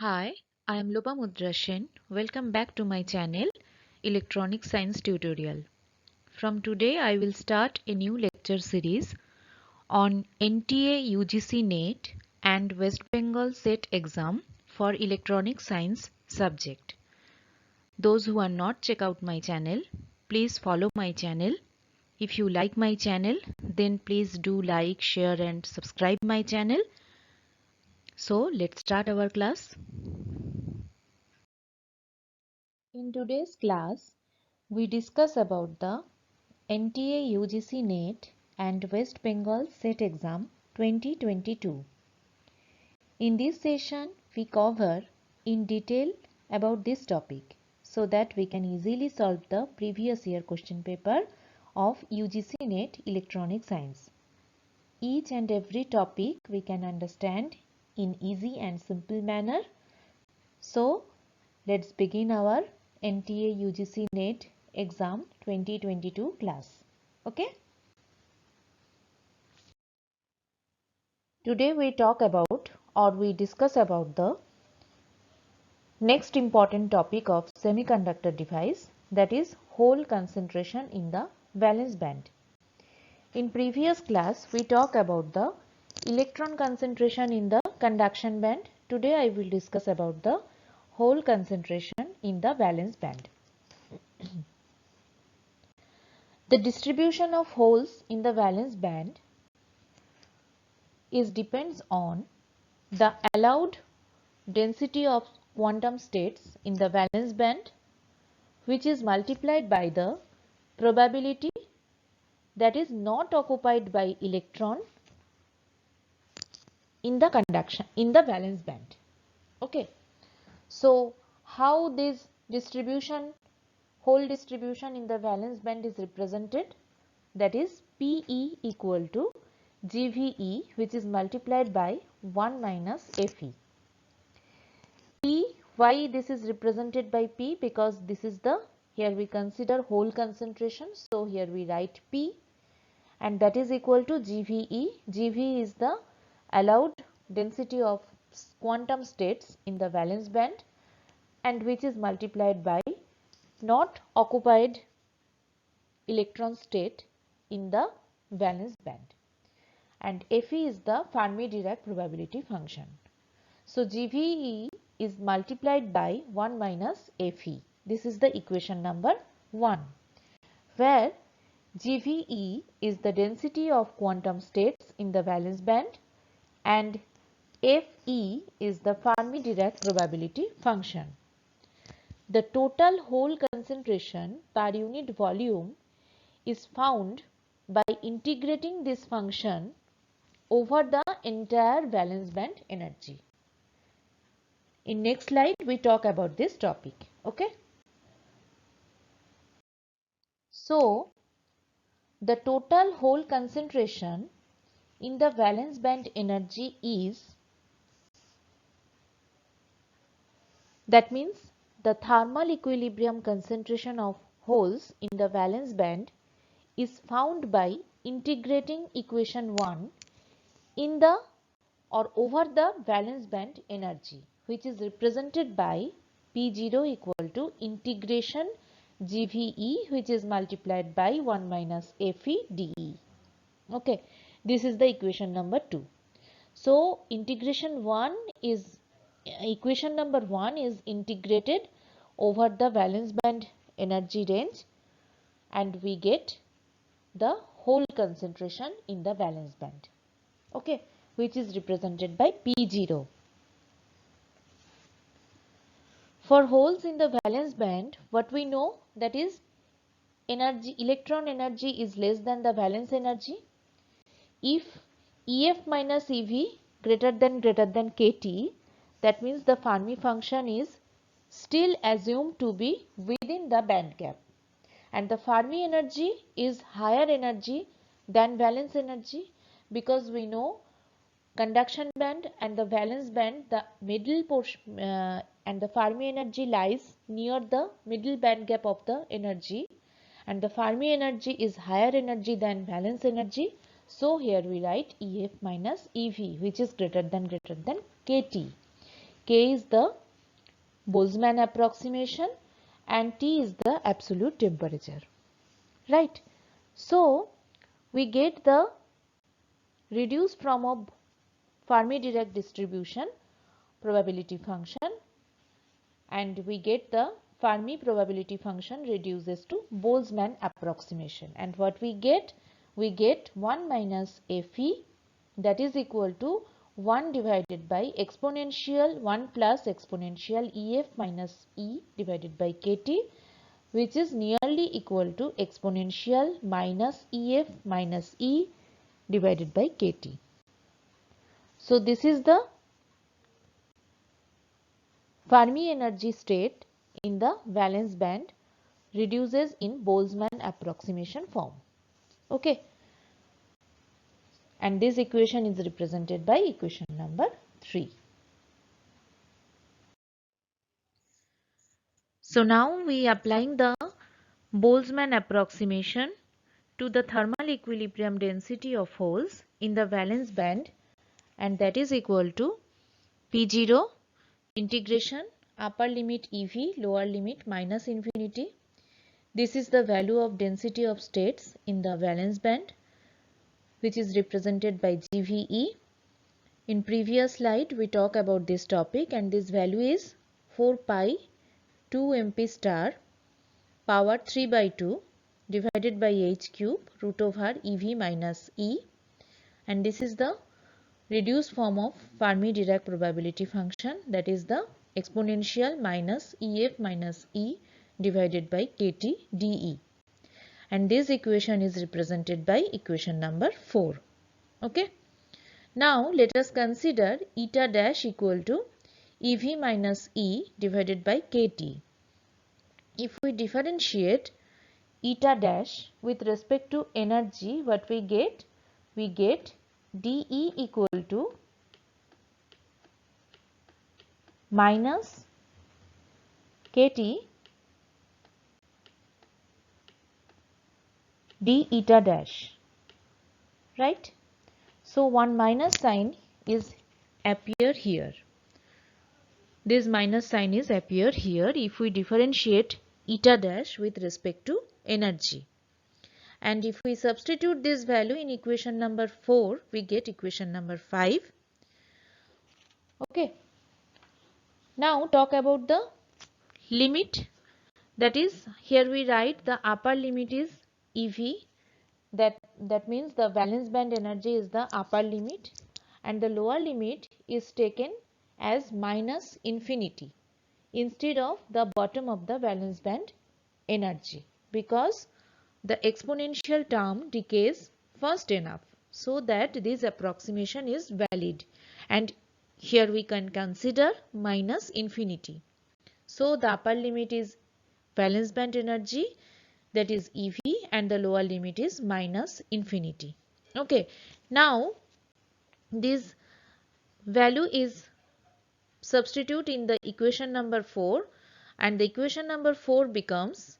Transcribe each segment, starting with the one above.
Hi, I am Lopa Mudrashen. Welcome back to my channel Electronic Science Tutorial. From today I will start a new lecture series on NTA UGC NET and West Bengal SET exam for Electronic Science subject. Those who are not check out my channel, please follow my channel. If you like my channel, then please do like, share and subscribe my channel. So let's start our class. In today's class, we discuss about the NTA UGC NET and West Bengal SET exam 2022. In this session, we cover in detail about this topic so that we can easily solve the previous year question paper of UGC NET Electronic Science. Each and every topic we can understand in easy and simple manner. So, let's begin our NTA UGC NET exam 2022 class. Okay. Today we talk about or we discuss about the next important topic of semiconductor device, that is hole concentration in the valence band. In previous class we talk about the electron concentration in the conduction band. Today I will discuss about the hole concentration in the valence band. The distribution of holes in the valence band depends on the allowed density of quantum states in the valence band, which is multiplied by the probability that is not occupied by electron in the valence band. Okay. So how this hole distribution in the valence band is represented? That is PE equal to GVE, which is multiplied by 1 minus FE. P, why this is represented by P? Because this is here we consider hole concentration. So here we write P, and that is equal to GVE. GV is the allowed density of quantum states in the valence band, and which is multiplied by not occupied electron state in the valence band, and Fe is the Fermi-Dirac probability function. So GVE is multiplied by 1 minus Fe. This is the equation number 1, where GVE is the density of quantum states in the valence band and Fe is the Fermi-Dirac probability function. The total hole concentration per unit volume is found by integrating this function over the entire valence band energy. In next slide we talk about this topic. Okay. So the total hole concentration in the valence band energy is, that means the thermal equilibrium concentration of holes in the valence band is found by integrating equation 1 in the or over the valence band energy, which is represented by P0 equal to integration GVE, which is multiplied by 1 minus Fe dE. Okay, this is the equation number 2. So equation number 1 is integrated over the valence band energy range, and we get the hole concentration in the valence band. Okay, which is represented by P0. For holes in the valence band, what we know, that is electron energy is less than the valence energy. If EF minus EV greater than KT, that means the Fermi function is still assumed to be within the band gap, and the Fermi energy is higher energy than valence energy, because we know conduction band and the valence band, the middle portion and the Fermi energy lies near the middle band gap of the energy, and the Fermi energy is higher energy than valence energy. So here we write EF minus EV, which is greater than KT. K is the Boltzmann approximation and T is the absolute temperature. Right. So we get the reduced form of Fermi-Dirac distribution probability function, and we get the Fermi probability function reduces to Boltzmann approximation, and what we get 1 minus Fe, that is equal to 1 divided by exponential 1 plus exponential Ef minus E divided by Kt, which is nearly equal to exponential minus Ef minus E divided by Kt. So this is the Fermi energy state in the valence band reduces in Boltzmann approximation form. Okay. And this equation is represented by equation number 3. So now we applying the Boltzmann approximation to the thermal equilibrium density of holes in the valence band, and that is equal to P0 integration upper limit EV lower limit minus infinity. This is the value of density of states in the valence band, which is represented by GVE. In previous slide we talked about this topic, and this value is 4 pi 2 mp star power 3 by 2 divided by h cube root over EV minus E, and this is the reduced form of Fermi-Dirac probability function, that is the exponential minus Ef minus E divided by Kt dE, and this equation is represented by equation number 4. Okay. Now let us consider eta dash equal to Ev minus E divided by Kt. If we differentiate eta dash with respect to energy, what we get? We get dE equal to minus Kt d eta dash, right? So one minus sign is appear here. This minus sign is appear here if we differentiate eta dash with respect to energy. And if we substitute this value in equation number 4, we get equation number 5. Okay. Now talk about the limit, that is here we write the upper limit is Ev, that means the valence band energy is the upper limit, and the lower limit is taken as minus infinity instead of the bottom of the valence band energy, because the exponential term decays fast enough so that this approximation is valid, and here we can consider minus infinity. So the upper limit is valence band energy, that is Ev, and the lower limit is minus infinity. Okay. Now this value is substitute in the equation number 4, and the equation number 4 becomes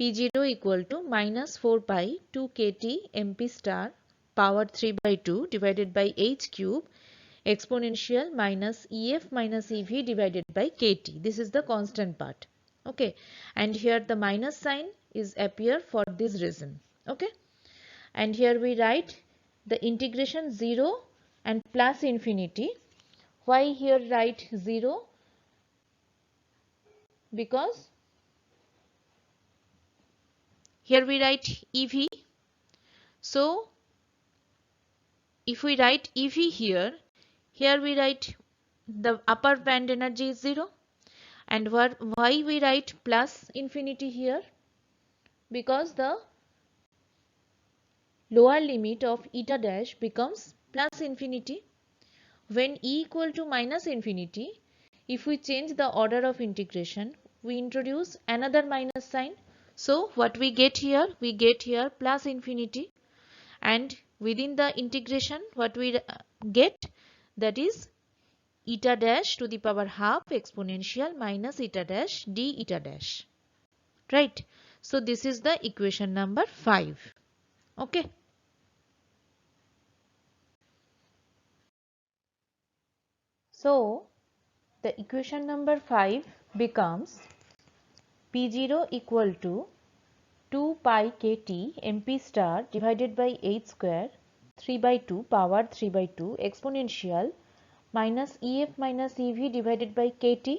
P0 equal to minus 4 pi 2 Kt mp star power 3 by 2 divided by h cube exponential minus Ef minus Ev divided by Kt. This is the constant part. Okay. And here the minus sign is appear for this reason. Okay. And here we write the integration 0 and plus infinity. Why here write 0? Because here we write Ev. So if we write Ev here we write the upper band energy is 0. And why we write plus infinity here? Because the lower limit of eta dash becomes plus infinity. When E equal to minus infinity, if we change the order of integration, we introduce another minus sign. So what we get here? We get here plus infinity, and within the integration what we get, that is eta dash to the power half exponential minus eta dash d eta dash, right? So this is the equation number 5. Okay. So the equation number 5 becomes P0 equal to 2 pi kt mp star divided by h square 3 by 2 power 3 by 2 exponential minus EF minus EV divided by kt,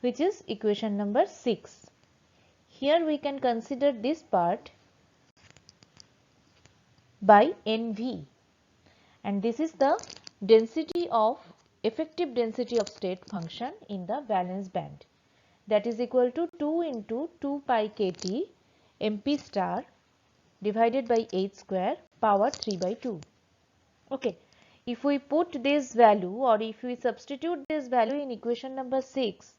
which is equation number 6. Here we can consider this part by NV, and this is the density of effective density of state function in the valence band, that is equal to 2 into 2 pi kt mp star divided by h square power 3 by 2. Okay, if we put this value or if we substitute this value in equation number 6,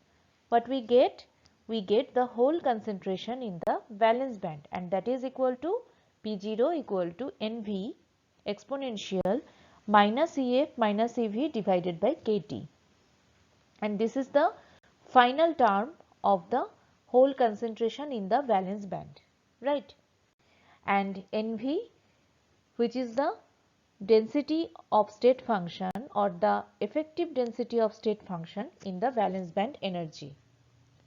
what we get? We get the whole concentration in the valence band, and that is equal to P0 equal to NV exponential minus EF minus EV divided by KT, and this is the final term of the whole concentration in the valence band, right? And NV, which is the density of state function or the effective density of state function in the valence band energy,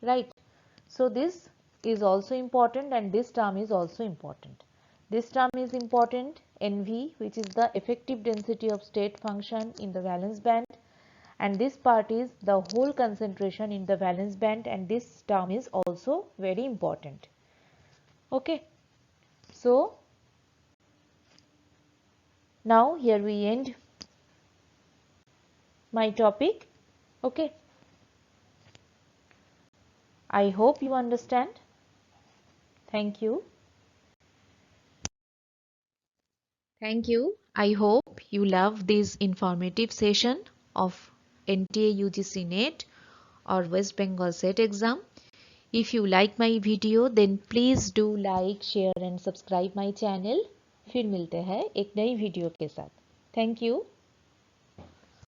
right? So this is also important, and this term is also important. This term is important, NV, which is the effective density of state function in the valence band, and this part is the whole concentration in the valence band, and this term is also very important. Okay, so now here we end my topic. Okay, I hope you understand. Thank you. Thank you. I hope you love this informative session of NTA UGC NET or West Bengal SET exam. If you like my video, then please do like, share and subscribe my channel. फिर मिलते हैं एक नई video के साथ. Thank you.